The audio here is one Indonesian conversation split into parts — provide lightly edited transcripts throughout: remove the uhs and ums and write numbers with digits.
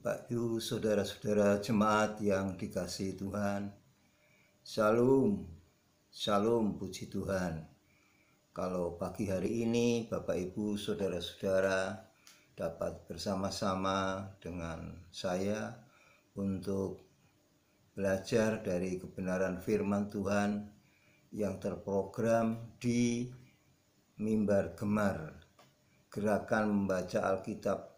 Bapak Ibu, saudara-saudara jemaat yang dikasihi Tuhan, Shalom, Shalom, puji Tuhan. Kalau pagi hari ini Bapak Ibu, saudara-saudara dapat bersama-sama dengan saya untuk belajar dari kebenaran firman Tuhan yang terprogram di Mimbar Gemar, gerakan membaca Alkitab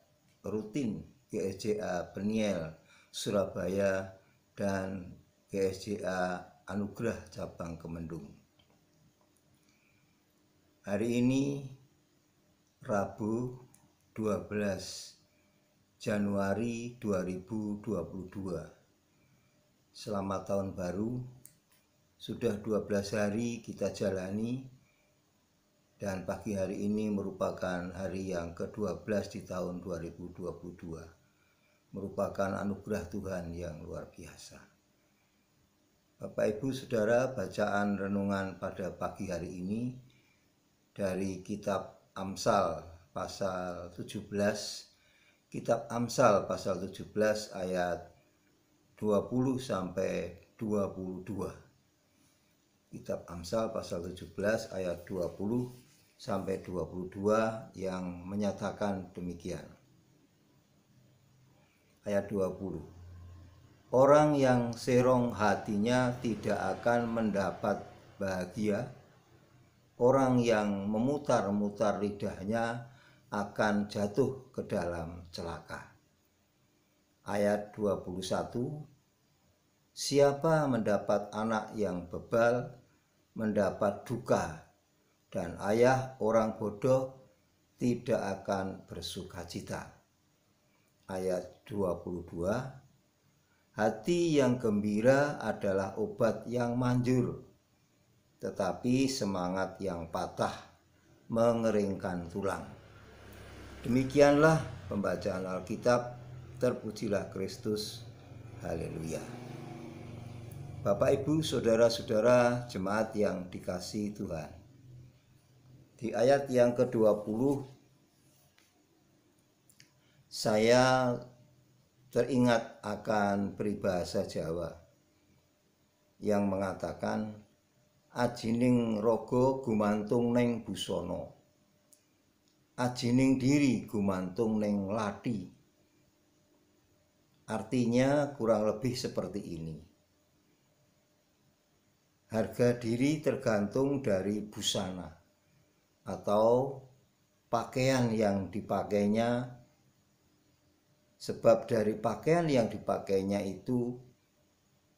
rutin GSJA Peniel Surabaya dan GSJA Anugerah Cabang Kemendung. Hari ini Rabu 12 Januari 2022. Selamat tahun baru. Sudah 12 hari kita jalani, dan pagi hari ini merupakan hari yang ke-12 di tahun 2022. Merupakan anugerah Tuhan yang luar biasa. Bapak Ibu Saudara, bacaan renungan pada pagi hari ini dari kitab Amsal pasal 17. Kitab Amsal pasal 17 ayat 20 sampai 22. Kitab Amsal pasal 17 ayat 20 sampai 22 yang menyatakan demikian. Ayat 20. Orang yang serong hatinya tidak akan mendapat bahagia. Orang yang memutar-mutar lidahnya akan jatuh ke dalam celaka. Ayat 21. Siapa mendapat anak yang bebal mendapat duka, dan ayah orang bodoh tidak akan bersukacita. Ayat 22. Hati yang gembira adalah obat yang manjur, tetapi semangat yang patah mengeringkan tulang. Demikianlah pembacaan Alkitab. Terpujilah Kristus. Haleluya. Bapak Ibu, saudara-saudara jemaat yang dikasihi Tuhan. Di ayat yang ke-20 saya teringat akan peribahasa Jawa yang mengatakan ajining rogo gumantung neng busono, ajining diri gumantung neng lati. Artinya kurang lebih seperti ini. Harga diri tergantung dari busana atau pakaian yang dipakainya, sebab dari pakaian yang dipakainya itu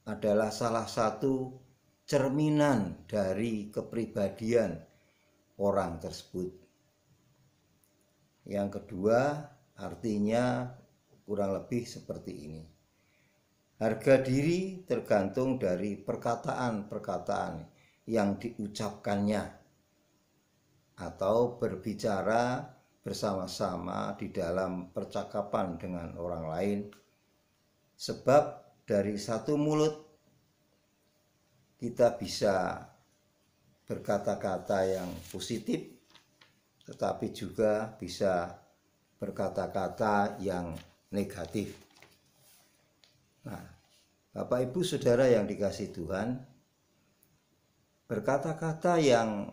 adalah salah satu cerminan dari kepribadian orang tersebut. Yang kedua, artinya kurang lebih seperti ini. Harga diri tergantung dari perkataan-perkataan yang diucapkannya atau berbicara bersama-sama di dalam percakapan dengan orang lain. Sebab dari satu mulut kita bisa berkata-kata yang positif, tetapi juga bisa berkata-kata yang negatif. Nah, Bapak Ibu Saudara yang dikasihi Tuhan, berkata-kata yang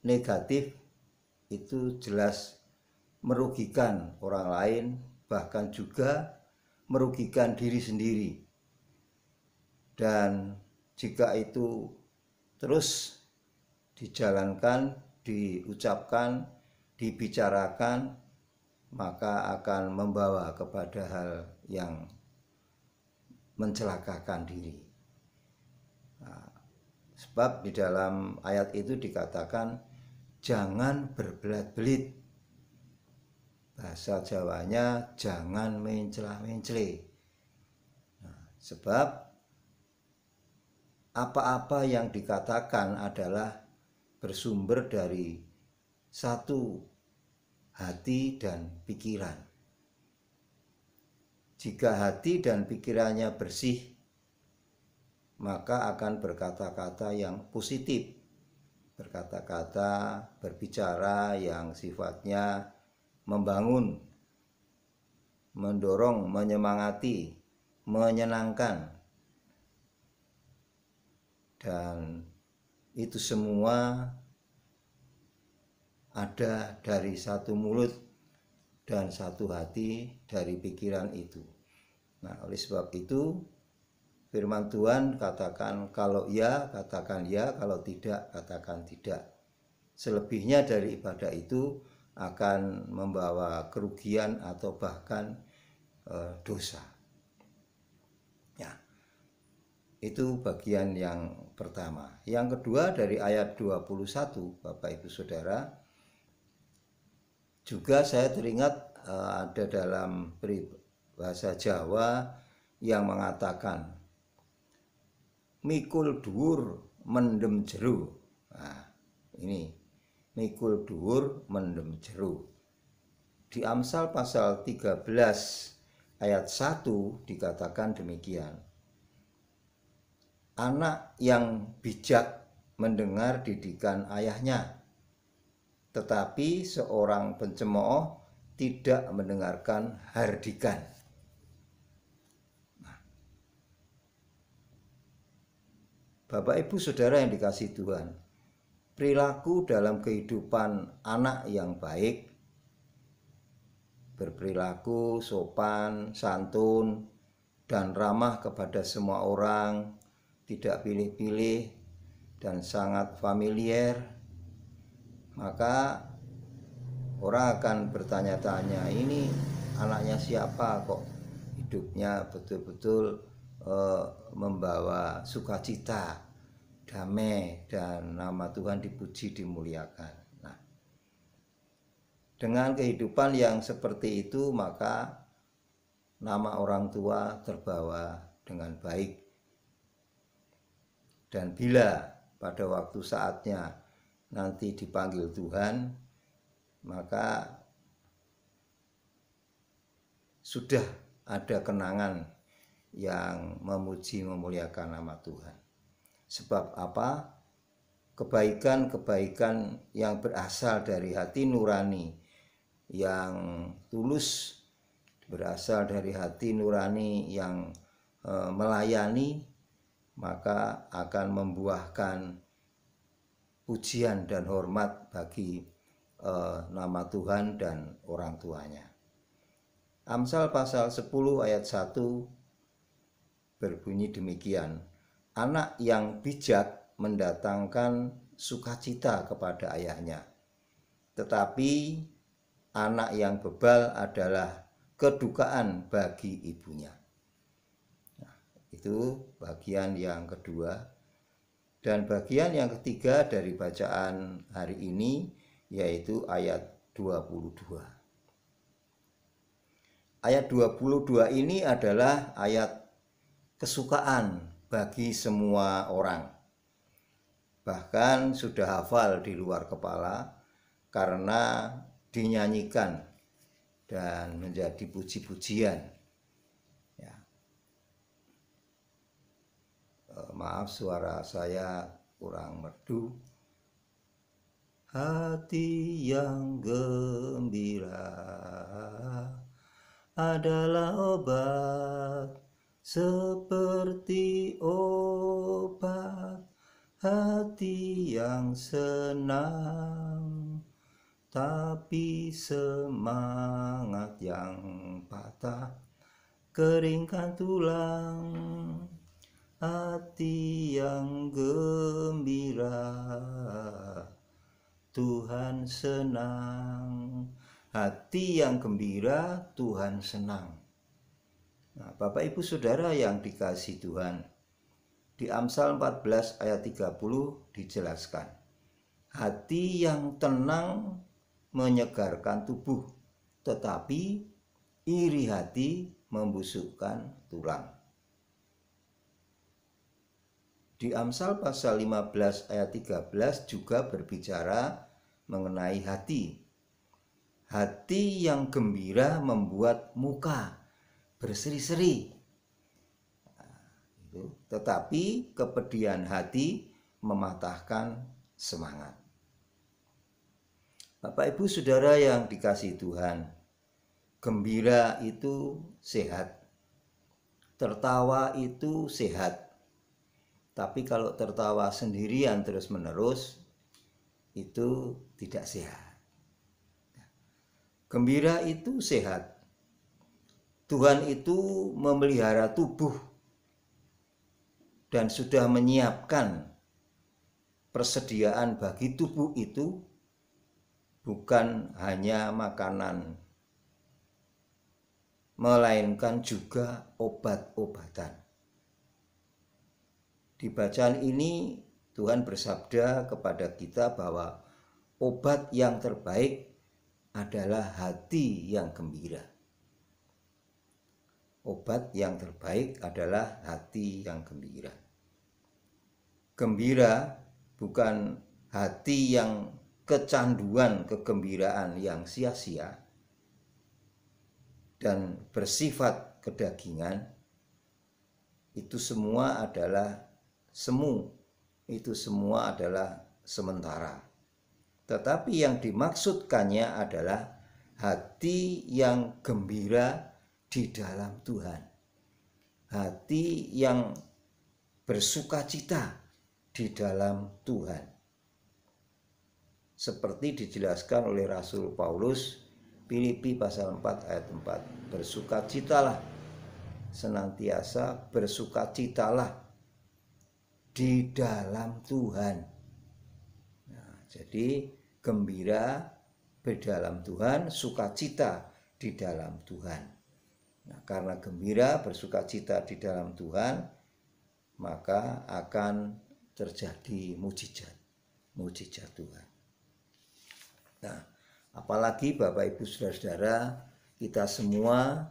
negatif itu jelas merugikan orang lain, bahkan juga merugikan diri sendiri. Dan jika itu terus dijalankan, diucapkan, dibicarakan, maka akan membawa kepada hal yang mencelakakan diri. Nah, sebab di dalam ayat itu dikatakan jangan berbelat-belit. Bahasa Jawanya jangan mencela-mencele. Nah, sebab apa-apa yang dikatakan adalah bersumber dari satu hati dan pikiran. Jika hati dan pikirannya bersih, maka akan berkata-kata yang positif, berkata-kata, berbicara yang sifatnya membangun, mendorong, menyemangati, menyenangkan. Dan itu semua ada dari satu mulut dan satu hati dari pikiran itu. Nah, oleh sebab itu firman Tuhan katakan kalau ya, katakan ya, kalau tidak, katakan tidak. Selebihnya dari ibadah itu akan membawa kerugian atau bahkan dosa. Ya, itu bagian yang pertama. Yang kedua dari ayat 21, Bapak Ibu Saudara, juga saya teringat ada dalam bahasa Jawa yang mengatakan mikul dhuwur mendem jero. Nah, ini mikul dhuwur mendem jero. Di Amsal pasal 13 ayat 1 dikatakan demikian. Anak yang bijak mendengar didikan ayahnya, tetapi seorang pencemooh tidak mendengarkan hardikan. Nah, Bapak Ibu Saudara yang dikasihi Tuhan, perilaku dalam kehidupan anak yang baik, berperilaku sopan, santun, dan ramah kepada semua orang, tidak pilih-pilih, dan sangat familiar, maka orang akan bertanya-tanya, ini anaknya siapa kok hidupnya betul-betul membawa sukacita, damai, dan nama Tuhan dipuji, dimuliakan. Nah, dengan kehidupan yang seperti itu, maka nama orang tua terbawa dengan baik. Dan bila pada waktu saatnya nanti dipanggil Tuhan, maka sudah ada kenangan yang memuji memuliakan nama Tuhan. Sebab apa? Kebaikan-kebaikan yang berasal dari hati nurani, yang tulus, berasal dari hati nurani yang melayani, maka akan membuahkan pujian dan hormat bagi nama Tuhan dan orang tuanya. Amsal pasal 10 ayat 1 berbunyi demikian. Anak yang bijak mendatangkan sukacita kepada ayahnya, tetapi anak yang bebal adalah kedukaan bagi ibunya. Nah, itu bagian yang kedua. Dan bagian yang ketiga dari bacaan hari ini yaitu ayat 22. Ayat 22 ini adalah ayat kesukaan bagi semua orang. Bahkan sudah hafal di luar kepala karena dinyanyikan dan menjadi puji-pujian. Ya. Maaf suara saya kurang merdu. Hati yang gembira adalah obat, seperti obat. Hati yang senang, tapi semangat yang patah keringkan tulang. Hati yang gembira, Tuhan senang. Hati yang gembira, Tuhan senang. Nah, Bapak Ibu Saudara yang dikasihi Tuhan, di Amsal 14 ayat 30 dijelaskan, hati yang tenang menyegarkan tubuh, tetapi iri hati membusukkan tulang. Di Amsal pasal 15 ayat 13 juga berbicara mengenai hati. Hati yang gembira membuat muka berseri-seri. Tetapi kepedihan hati mematahkan semangat. Bapak Ibu Saudara yang dikasihi Tuhan, gembira itu sehat, tertawa itu sehat. Tapi kalau tertawa sendirian terus-menerus itu tidak sehat. Gembira itu sehat. Tuhan itu memelihara tubuh dan sudah menyiapkan persediaan bagi tubuh itu, bukan hanya makanan, melainkan juga obat-obatan. Di bacaan ini Tuhan bersabda kepada kita bahwa obat yang terbaik adalah hati yang gembira. Obat yang terbaik adalah hati yang gembira. Gembira bukan hati yang kecanduan kegembiraan yang sia-sia dan bersifat kedagingan. Itu semua adalah semu, itu semua adalah sementara. Tetapi yang dimaksudkannya adalah hati yang gembira di dalam Tuhan. Hati yang bersukacita di dalam Tuhan. Seperti dijelaskan oleh Rasul Paulus, Filipi pasal 4 ayat 4. Bersukacitalah, senantiasa bersukacitalah di dalam Tuhan. Nah, jadi gembira di dalam Tuhan, sukacita di dalam Tuhan. Nah, karena gembira bersukacita di dalam Tuhan, maka akan terjadi mujizat Tuhan. Nah, apalagi Bapak Ibu Saudara-saudara, kita semua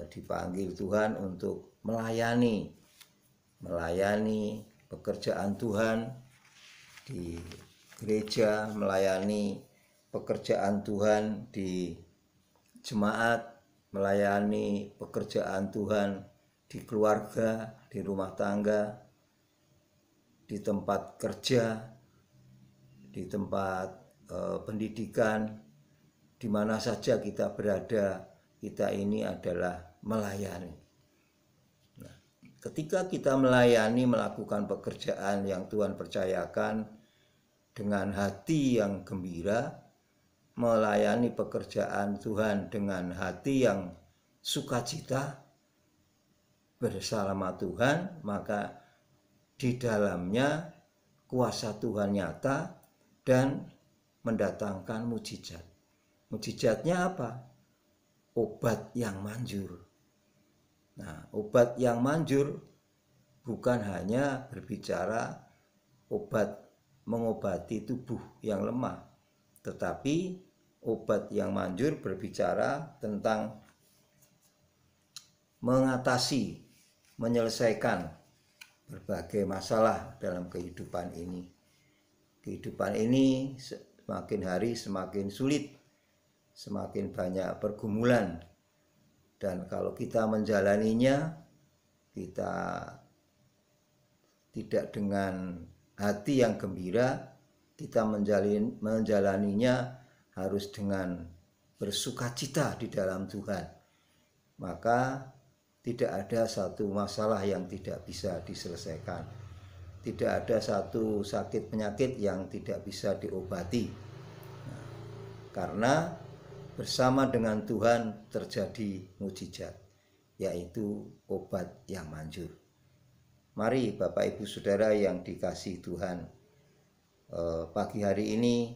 dipanggil Tuhan untuk melayani pekerjaan Tuhan di gereja, melayani pekerjaan Tuhan di jemaat, melayani pekerjaan Tuhan di keluarga, di rumah tangga, di tempat kerja, di tempat pendidikan, di mana saja kita berada, kita ini adalah melayani. Nah, ketika kita melayani, melakukan pekerjaan yang Tuhan percayakan dengan hati yang gembira, melayani pekerjaan Tuhan dengan hati yang sukacita bersama Tuhan, maka di dalamnya kuasa Tuhan nyata dan mendatangkan mujizat. Mujizatnya apa? Obat yang manjur. Nah, obat yang manjur bukan hanya berbicara obat mengobati tubuh yang lemah, tetapi obat yang manjur berbicara tentang mengatasi, menyelesaikan berbagai masalah dalam kehidupan ini. Kehidupan ini semakin hari semakin sulit, semakin banyak pergumulan, dan kalau kita menjalaninya, kita tidak dengan hati yang gembira, kita menjalaninya harus dengan bersukacita di dalam Tuhan, maka tidak ada satu masalah yang tidak bisa diselesaikan. Tidak ada satu sakit penyakit yang tidak bisa diobati. Nah, karena bersama dengan Tuhan terjadi mujizat, yaitu obat yang manjur. Mari Bapak Ibu Saudara yang dikasihi Tuhan, pagi hari ini,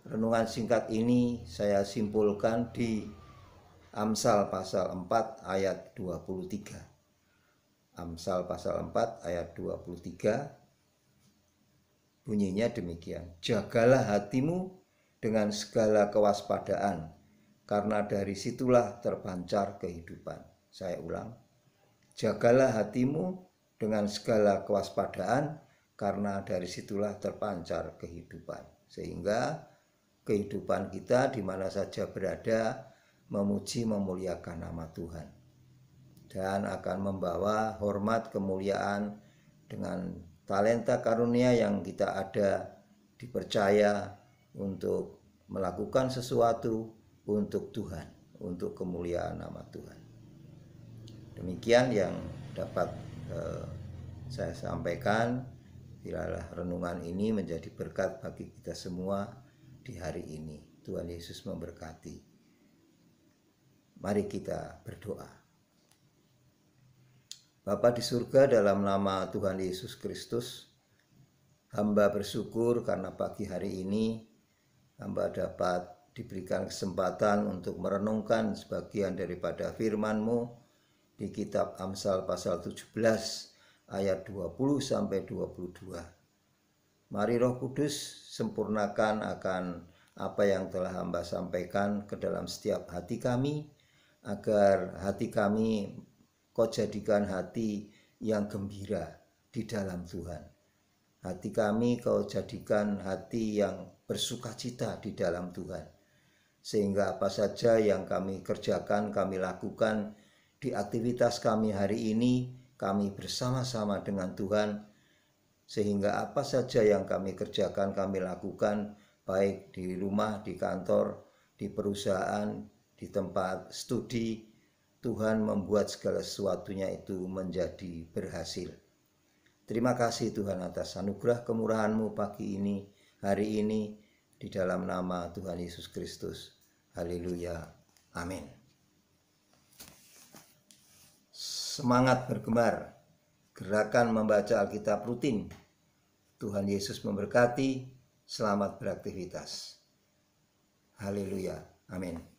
renungan singkat ini saya simpulkan di Amsal pasal 4 ayat 23. Amsal pasal 4 ayat 23 bunyinya demikian. Jagalah hatimu dengan segala kewaspadaan, karena dari situlah terpancar kehidupan. Saya ulang. Jagalah hatimu dengan segala kewaspadaan, karena dari situlah terpancar kehidupan. Sehingga kehidupan kita di mana saja berada memuji memuliakan nama Tuhan, dan akan membawa hormat kemuliaan dengan talenta karunia yang kita ada, dipercaya untuk melakukan sesuatu untuk Tuhan, untuk kemuliaan nama Tuhan. Demikian yang dapat saya sampaikan. Biarlah renungan ini menjadi berkat bagi kita semua di hari ini. Tuhan Yesus memberkati. Mari kita berdoa. Bapa di surga, dalam nama Tuhan Yesus Kristus, hamba bersyukur karena pagi hari ini hamba dapat diberikan kesempatan untuk merenungkan sebagian daripada firman-Mu di kitab Amsal pasal 17 ayat 20 sampai 22. Mari Roh Kudus sempurnakan akan apa yang telah hamba sampaikan ke dalam setiap hati kami, agar hati kami Kau jadikan hati yang gembira di dalam Tuhan. Hati kami Kau jadikan hati yang bersukacita di dalam Tuhan. Sehingga apa saja yang kami kerjakan, kami lakukan di aktivitas kami hari ini, kami bersama-sama dengan Tuhan. Sehingga apa saja yang kami kerjakan, kami lakukan, baik di rumah, di kantor, di perusahaan, di tempat studi, Tuhan membuat segala sesuatunya itu menjadi berhasil. Terima kasih Tuhan atas anugerah kemurahan-Mu pagi ini, hari ini, di dalam nama Tuhan Yesus Kristus. Haleluya. Amin. Semangat bergemar, gerakan membaca Alkitab rutin. Tuhan Yesus memberkati, selamat beraktivitas. Haleluya. Amin.